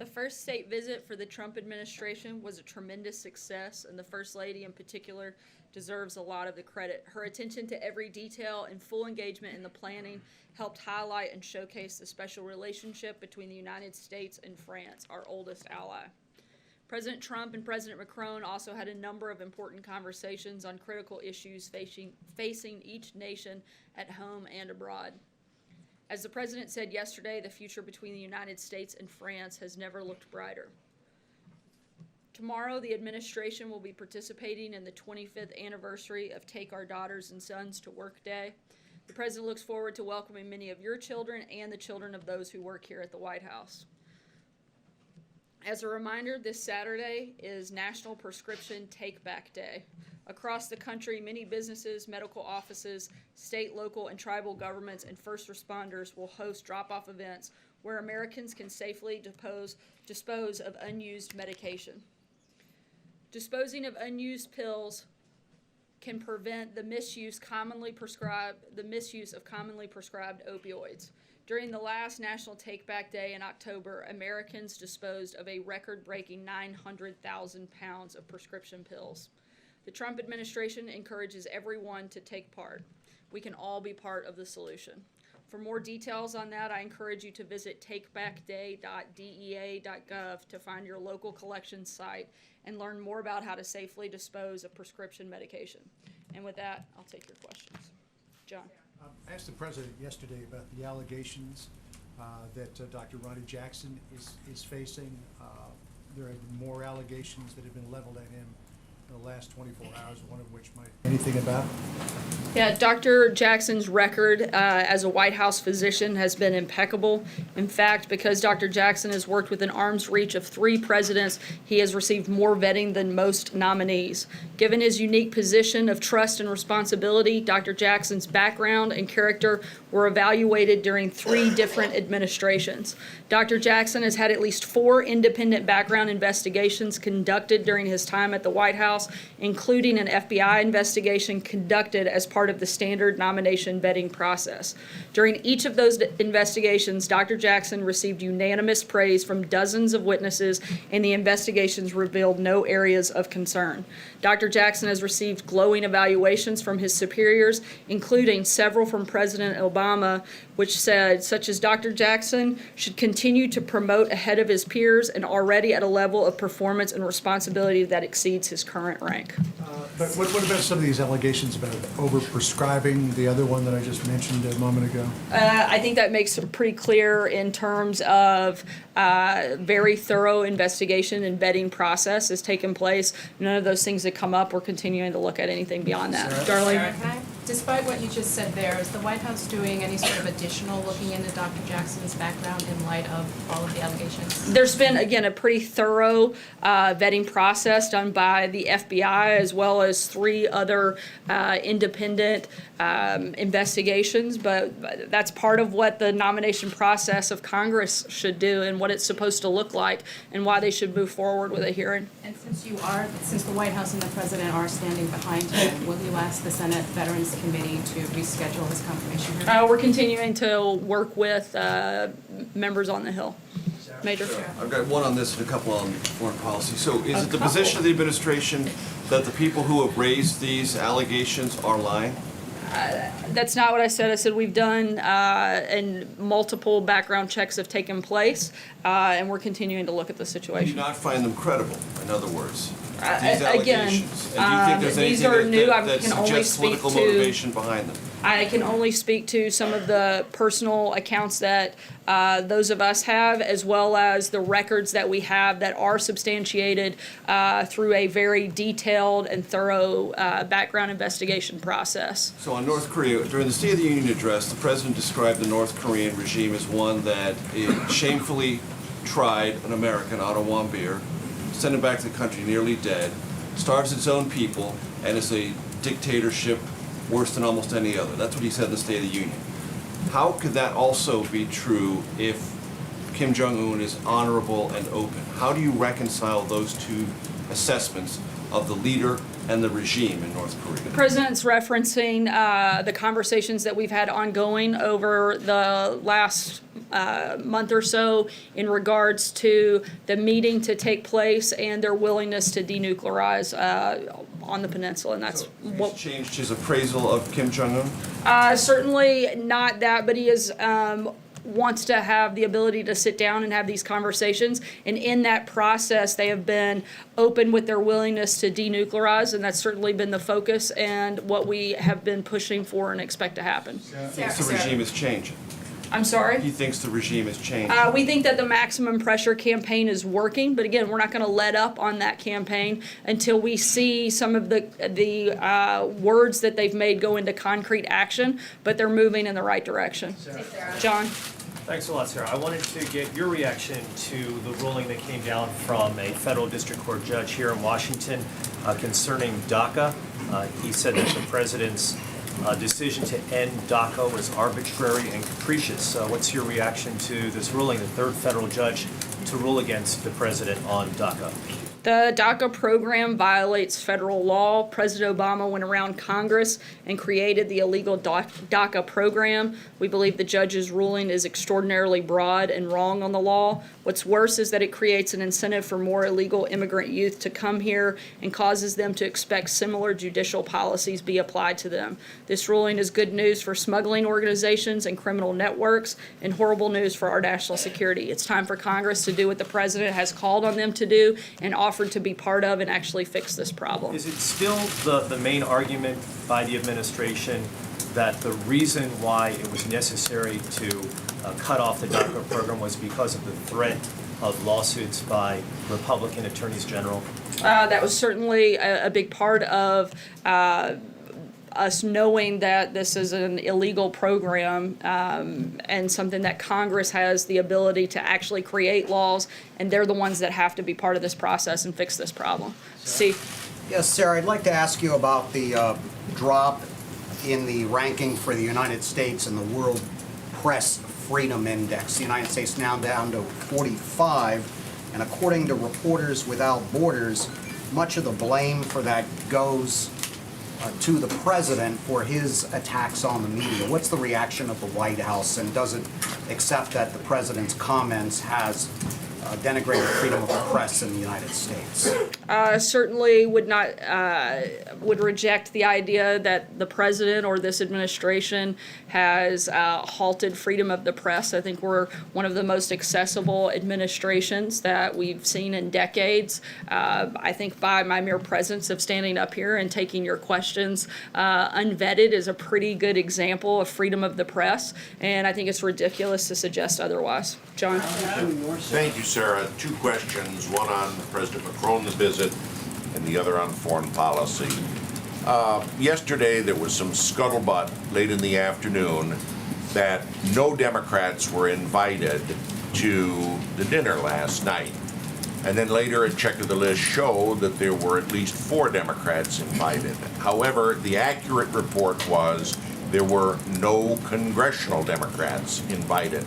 The first state visit for the Trump administration was a tremendous success, and the First Lady in particular deserves a lot of the credit. Her attention to every detail and full engagement in the planning helped highlight and showcase the special relationship between the United States and France, our oldest ally. President Trump and President Macron also had a number of important conversations on critical issues facing each nation at home and abroad. As the President said yesterday, the future between the United States and France has never looked brighter. Tomorrow, the administration will be participating in the 25th anniversary of Take Our Daughters and Sons to Work Day. The President looks forward to welcoming many of your children and the children of those who work here at the White House. As a reminder, this Saturday is National Prescription Take Back Day. Across the country, many businesses, medical offices, state, local, and tribal governments and first responders will host drop-off events where Americans can safely dispose of unused medication. Disposing of unused pills can prevent the misuse of commonly prescribed opioids. During the last National Take Back Day in October, Americans disposed of a record-breaking 900,000 pounds of prescription pills. The Trump administration encourages everyone to take part. We can all be part of the solution. For more details on that, I encourage you to visit takebackday.dea.gov to find your local collection site and learn more about how to safely dispose of prescription medication. And with that, I'll take your questions. John. I asked the President yesterday about the allegations that Dr. Ronnie Jackson is facing. There have been more allegations that have been leveled at him in the last 24 hours, one of which might anything about? Yeah, Dr. Jackson's record as a White House physician has been impeccable. In fact, because Dr. Jackson has worked within arm's reach of 3 presidents, he has received more vetting than most nominees. Given his unique position of trust and responsibility, Dr. Jackson's background and character were evaluated during 3 different administrations. Dr. Jackson has had at least 4 independent background investigations conducted during his time at the White House, including an FBI investigation conducted as part of the standard nomination vetting process. During each of those investigations, Dr. Jackson received unanimous praise from dozens of witnesses, and the investigations revealed no areas of concern. Dr. Jackson has received glowing evaluations from his superiors, including several from President Obama, which said, such as Dr. Jackson should continue to promote ahead of his peers and already at a level of performance and responsibility that exceeds his current rank. But what about some of these allegations about overprescribing, the other one that I just mentioned a moment ago? I think that makes it pretty clear in terms of very thorough investigation and vetting process has taken place. None of those things that come up, we're continuing to look at anything beyond that. Darlene? Sarah, can I, despite what you just said there, is the White House doing any sort of additional looking into Dr. Jackson's background in light of all of the allegations? There's been, again, a pretty thorough vetting process done by the FBI as well as 3 other independent investigations, but that's part of what the nomination process of Congress should do and what it's supposed to look like and why they should move forward with a hearing. And since the White House and the President are standing behind him, will you ask the Senate Veterans Committee to reschedule his confirmation hearing? We're continuing to work with members on the Hill. Major. I've got one on this and a couple on foreign policy. So is it the position of the administration that the people who have raised these allegations are lying? That's not what I said. I said we've done and multiple background checks have taken place, and we're continuing to look at the Do you situation. not find them credible, in other words? These Again, allegations? And do you think there's these anything are new. I that can only suggests speak political to. motivation behind them? I can only speak to some of the personal accounts that those of us have, as well as the records that we have that are substantiated through a very detailed and thorough background investigation process. So on North Korea, during the State of the Union address, the President described the North Korean regime as one that shamefully tried an American, Otto Warmbier, sent him back to the country nearly dead, starves its own people, and is a dictatorship worse than almost any other. That's what he said in the State of the Union. How could that also be true if Kim Jong-un is honorable and open? How do you reconcile those 2 assessments of the leader and the regime in North Korea? The President's referencing the conversations that we've had ongoing over the last month or so in regards to the meeting to take place and their willingness to denuclearize on the peninsula, and that's what. He's changed his appraisal of Kim Jong-un? Certainly not that, but he is wants to have the ability to sit down and have these conversations. And in that process, they have been open with their willingness to denuclearize, and that's certainly been the focus and what we have been pushing for and expect to happen. He thinks the regime is changing. I'm sorry? He thinks the regime is changing. We think that the maximum pressure campaign is working, but again, we're not going to let up on that campaign until we see some of the words that they've made go into concrete action, but they're moving in the right direction. John? Thanks a lot, Sarah. I wanted to get your reaction to the ruling that came down from a federal district court judge here in Washington concerning Daca. He said that the president's decision to end Daca was arbitrary and capricious. What's your reaction to this ruling, the third federal judge to rule against the president on Daca? The DACA program violates federal law. President Obama went around Congress and created the illegal DACA program. We believe the judge's ruling is extraordinarily broad and wrong on the law. What's worse is that it creates an incentive for more illegal immigrant youth to come here and causes them to expect similar judicial policies be applied to them. This ruling is good news for smuggling organizations and criminal networks and horrible news for our national security. It's time for Congress to do what the president has called on them to do and offered to be part of and actually fix this problem. Is it still the main argument by the administration that the reason why it was necessary to cut off the DACA program was because of the threat of lawsuits by Republican attorneys general? That was certainly a big part of us knowing that this is an illegal program and something that Congress has the ability to actually create laws, and they're the ones that have to be part of this process and fix this problem. Steve? Yes, Sarah, I'd like to ask you about the drop in the ranking for the United States in the World Press Freedom Index. The United States now down to 45, and according to Reporters Without Borders, much of the blame for that goes to the president for his attacks on the media. What's the reaction of the White House, and does it accept that the president's comments has denigrated freedom of the press in the United States? Certainly would reject the idea that the president or this administration has halted freedom of the press. I think we're one of the most accessible administrations that we've seen in decades. I think by my mere presence of standing up here and taking your questions unvetted is a pretty good example of freedom of the press, and I think it's ridiculous to suggest otherwise. John? Thank you, Sarah. Two questions, one on President Macron's visit and the other on foreign policy. Yesterday there was some scuttlebutt late in the afternoon that no Democrats were invited to the dinner last night. And then later a check of the list showed that there were at least 4 Democrats invited. However, the accurate report was there were no congressional Democrats invited.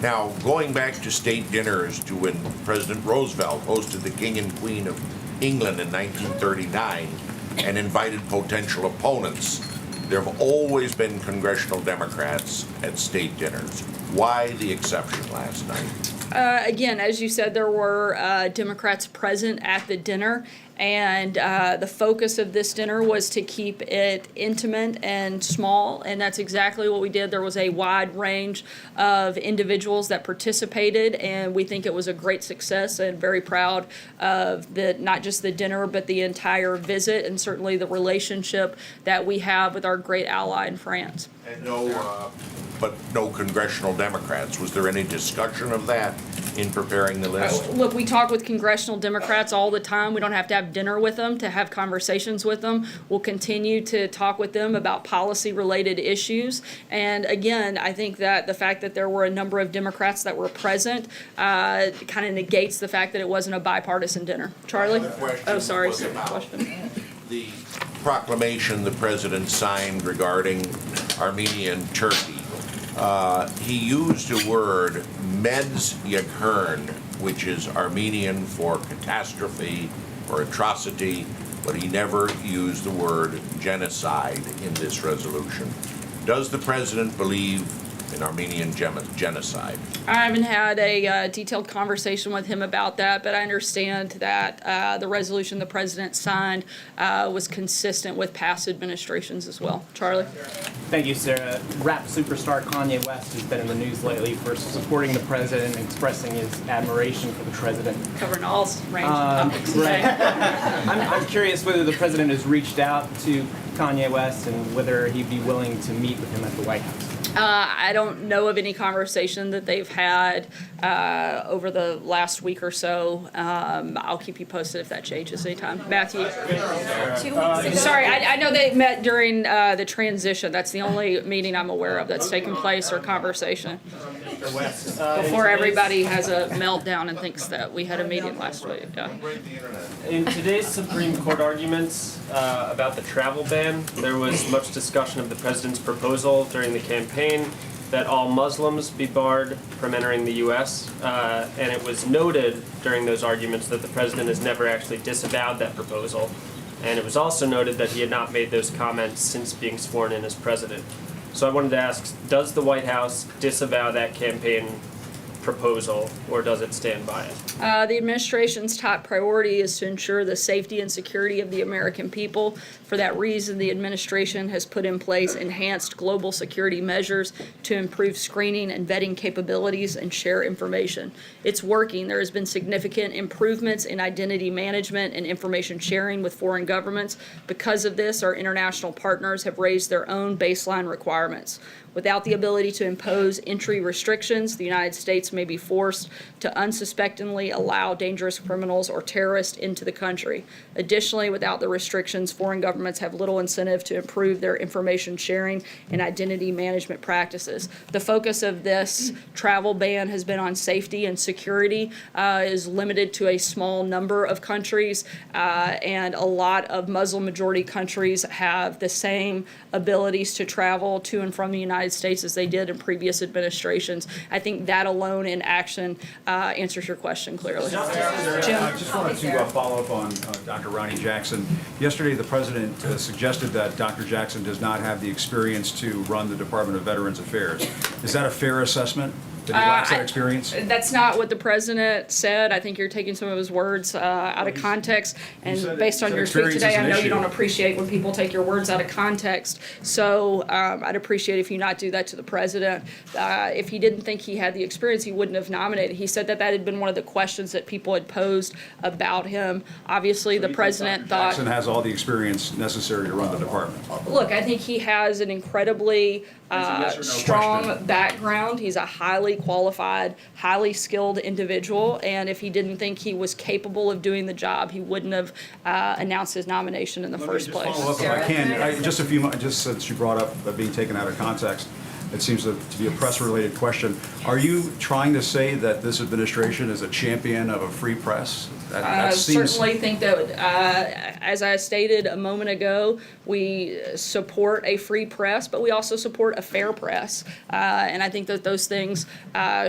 Now, going back to state dinners to when President Roosevelt hosted the King and Queen of England in 1939 and invited potential opponents, there have always been congressional Democrats at state dinners. Why the exception last night? Again, as you said, there were Democrats present at the dinner, and the focus of this dinner was to keep it intimate and small, and that's exactly what we did. There was a wide range of individuals that participated, and we think it was a great success, and very proud of not just the dinner, but the entire visit, and certainly the relationship that we have with our great ally in France. And no congressional Democrats. Was there any discussion of that in preparing the list? Look, we talk with congressional Democrats all the time. We don't have to have dinner with them to have conversations with them. We'll continue to talk with them about policy-related issues. And again, I think that the fact that there were a number of Democrats that were present kind of negates the fact that it wasn't a bipartisan dinner. Charlie? The question Oh, sorry. was about Question. the proclamation the president signed regarding Armenia and Turkey. He used a word, Medzyakhern, which is Armenian for catastrophe or atrocity, but he never used the word genocide in this resolution. Does the president believe in Armenian genocide? I haven't had a detailed conversation with him about that, but I understand that the resolution the president signed was consistent with past administrations as well. Charlie? Thank you, Sarah. Rap superstar Kanye West has been in the news lately for supporting the president and expressing his admiration for the president. Covering all range of topics today. I'm curious whether the president has reached out to Kanye West and whether he'd be willing to meet with him at the White House. I don't know of any conversation that they've had over the last week or so. I'll keep you posted if that changes anytime. Matthew? 2 weeks ago. Sorry, I know they met during the transition. That's the only meeting I'm aware of that's taken place or conversation. Before everybody has a meltdown and thinks that we had a meeting last week. Yeah. In today's Supreme Court arguments about the travel ban, there was much discussion of the president's proposal during the campaign that all Muslims be barred from entering the U.S., and it was noted during those arguments that the president has never actually disavowed that proposal, and it was also noted that he had not made those comments since being sworn in as president. So I wanted to ask, does the White House disavow that campaign proposal, or does it stand by it? The administration's top priority is to ensure the safety and security of the American people. For that reason, the administration has put in place enhanced global security measures to improve screening and vetting capabilities and share information. It's working. There has been significant improvements in identity management and information sharing with foreign governments. Because of this, our international partners have raised their own baseline requirements. Without the ability to impose entry restrictions, the United States may be forced to unsuspectingly allow dangerous criminals or terrorists into the country. Additionally, without the restrictions, foreign governments have little incentive to improve their information sharing and identity management practices. The focus of this travel ban has been on safety and security, is limited to a small number of countries, and a lot of Muslim majority countries have the same abilities to travel to and from the United States as they did in previous administrations. I think that alone in action answers your question clearly. Jim? I just wanted to follow up on Dr. Ronnie Jackson. Yesterday, the president suggested that Dr. Jackson does not have the experience to run the Department of Veterans Affairs. Is that a fair assessment? That he lacks that experience? That's not what the president said. I think you're taking some of his words out of context. And based on your speech today, I know you don't appreciate when people take your words out of context. So I'd appreciate if you not do that to the president. If he didn't think he had the experience, he wouldn't have nominated. He said that that had been one of the questions that people had posed about him. Obviously, the president thought Jackson has all the experience necessary to run the department. Look, I think he has an incredibly strong background. He's a highly qualified, highly skilled individual, and if he didn't think he was capable of doing the job, he wouldn't have announced his nomination in the first place. Follow up if I can. Just since you brought up being taken out of context, it seems to be a press-related question. Are you trying to say that this administration is a champion of a free press? I certainly think that, as I stated a moment ago, we support a free press, but we also support a fair press. And I think that those things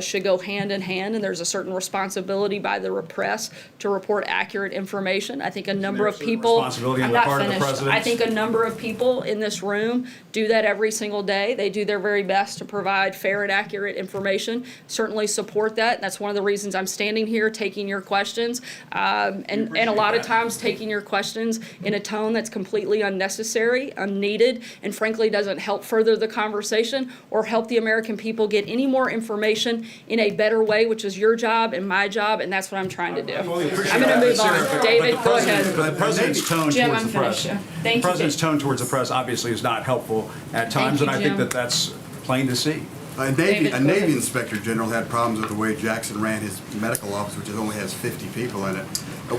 should go hand in hand, and there's a certain responsibility by the press to report accurate information. I think a number of people, I'm not finished. I think a number of people in this room do that every single day. They do their very best to provide fair and accurate information. Certainly support that. That's one of the reasons I'm standing here taking your questions. And a lot of times taking your questions in a tone that's completely unnecessary, unneeded, and frankly doesn't help further the conversation or help the American people get any more information in a better way, which is your job and my job, and that's what I'm trying to do. I'm going to move on. David, go ahead. The president's tone Jim, towards I'm the press. finished. Thank you. The president's tone towards the press obviously is not helpful at times, Thank you, and I think Jim. that that's plain to see. A David, go Navy ahead. inspector general had problems with the way Jackson ran his medical office, which only has 50 people in it.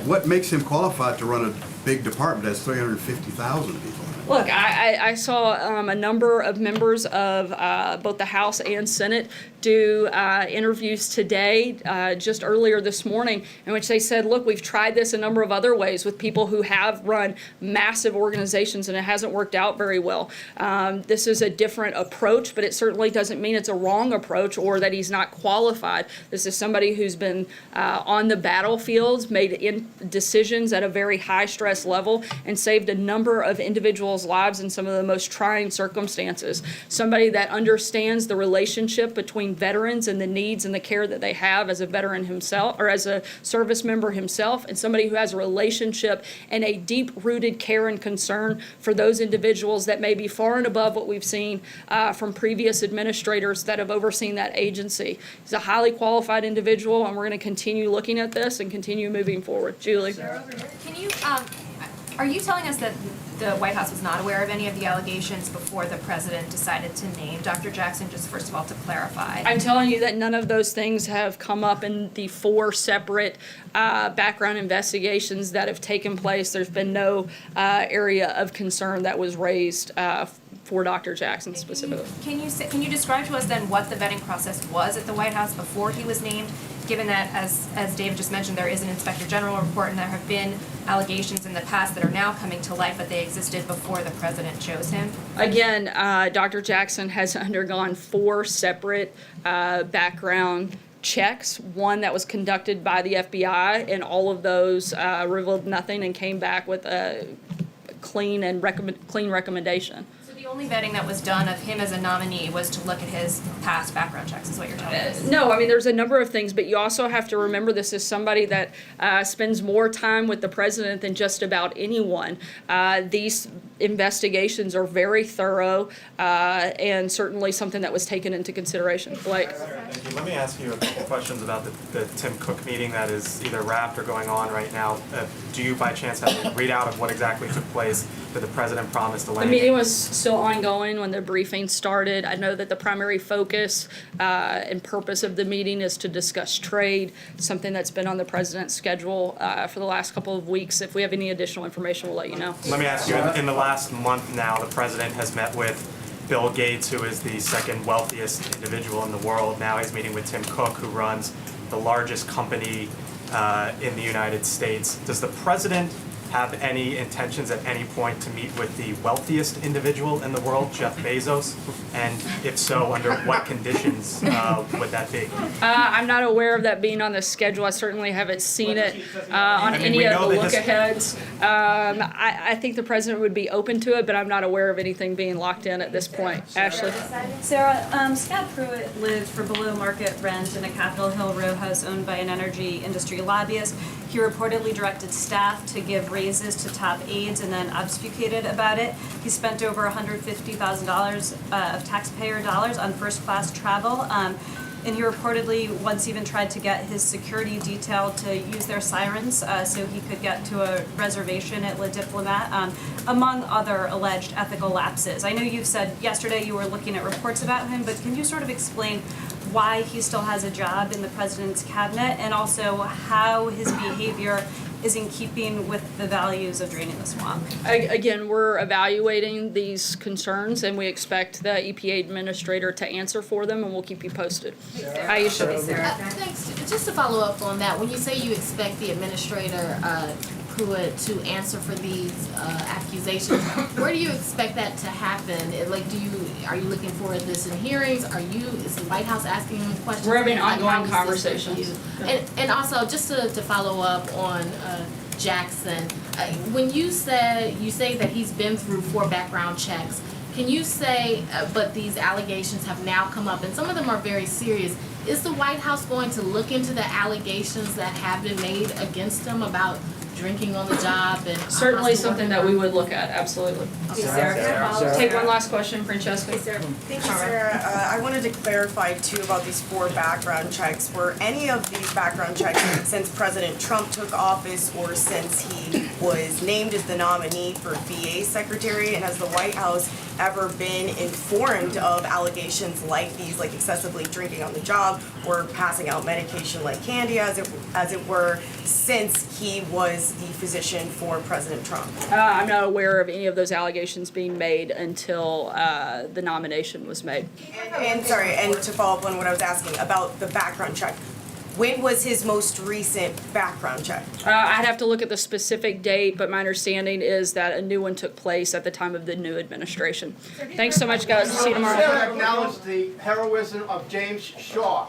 What makes him qualified to run a big department that has 350,000 people in it? Look, I saw a number of members of both the House and Senate do interviews today, just earlier this morning, in which they said, look, we've tried this a number of other ways with people who have run massive organizations and it hasn't worked out very well. This is a different approach, but it certainly doesn't mean it's a wrong approach or that he's not qualified. This is somebody who's been on the battlefields, made decisions at a very high stress highest level and saved a number of individuals' lives in some of the most trying circumstances. Somebody that understands the relationship between veterans and the needs and the care that they have as a veteran himself or as a service member himself, and somebody who has a relationship and a deep-rooted care and concern for those individuals that may be far and above what we've seen from previous administrators that have overseen that agency. He's a highly qualified individual, and we're going to continue looking at this and continue moving forward. Julie? Can you, are you telling us that the White House was not aware of any of the allegations before the president decided to name Dr. Jackson, just first of all to clarify? I'm telling you that none of those things have come up in the 4 separate background investigations that have taken place. There's been no area of concern that was raised for Dr. Jackson specifically. Can you describe to us then what the vetting process was at the White House before he was named? Given that, as David just mentioned, there is an Inspector General report and there have been allegations in the past that are now coming to light, but they existed before the president chose him. Again, Dr. Jackson has undergone 4 separate background checks, one that was conducted by the FBI, and all of those revealed nothing and came back with a clean recommendation. The only vetting that was done of him as a nominee was to look at his past background checks, is what you're telling us? No, I mean, there's a number of things, but you also have to remember this is somebody that spends more time with the president than just about anyone. These investigations are very thorough and certainly something that was taken into consideration. Blake? Thank you. Let me ask you a couple questions about the Tim Cook meeting that is either wrapped or going on right now. Do you by chance have a readout of what exactly took place? Did the president promise to land? The meeting was still ongoing when the briefing started. I know that the primary focus and purpose of the meeting is to discuss trade, something that's been on the president's schedule for the last couple of weeks. If we have any additional information, we'll let you know. Let me ask you, in the last month now, the president has met with Bill Gates, who is the second wealthiest individual in the world. Now he's meeting with Tim Cook, who runs the largest company in the United States. Does the president have any intentions at any point to meet with the wealthiest individual in the world, Jeff Bezos? And if so, under what conditions would that be? I'm not aware of that being on the schedule. I certainly haven't seen it on any of the look-aheads. I think the president would be open to it, but I'm not aware of anything being locked in at this point. Ashley? Sarah, Scott Pruitt lived for below market rent in a Capitol Hill row house owned by an energy industry lobbyist. He reportedly directed staff to give raises to top aides and then obfuscated about it. He spent over $150,000 of taxpayer dollars on first-class travel. And he reportedly once even tried to get his security detail to use their sirens so he could get to a reservation at Le Diplomat, among other alleged ethical lapses. I know you said yesterday you were looking at reports about him, but can you sort of explain why he still has a job in the president's cabinet and also how his behavior is in keeping with the values of draining the swamp? Again, we're evaluating these concerns, and we expect the EPA administrator to answer for them, and we'll keep you posted. Aisha? Thanks. Just to follow up on that, when you say you expect the administrator Pruitt to answer for these accusations, where do you expect that to happen? Are you looking for this in hearings? Is the White House asking him questions? We're having How ongoing is this conversations. and also, just to follow up on Jackson, when you say that he's been through 4 background checks, can you say, but these allegations have now come up, and some of them are very serious. Is the White House going to look into the allegations that have been made against him about drinking on the job and Certainly something that we would look at, absolutely. Okay. Sarah. Take one last question, Francesca. Thank you, Sarah. I wanted to clarify too about these 4 background checks. Were any of these background checks since President Trump took office or since he was named as the nominee for VA Secretary? And has the White House ever been informed of allegations like these, like excessively drinking on the job or passing out medication like candy, as it were, since he was the physician for President Trump? I'm not aware of any of those allegations being made until the nomination was made. And to follow up on what I was asking about the background check, when was his most recent background check? I'd have to look at the specific date, but my understanding is that a new one took place at the time of the new administration. Thanks so much, guys. See you tomorrow. Sarah acknowledged the heroism of James Shaw.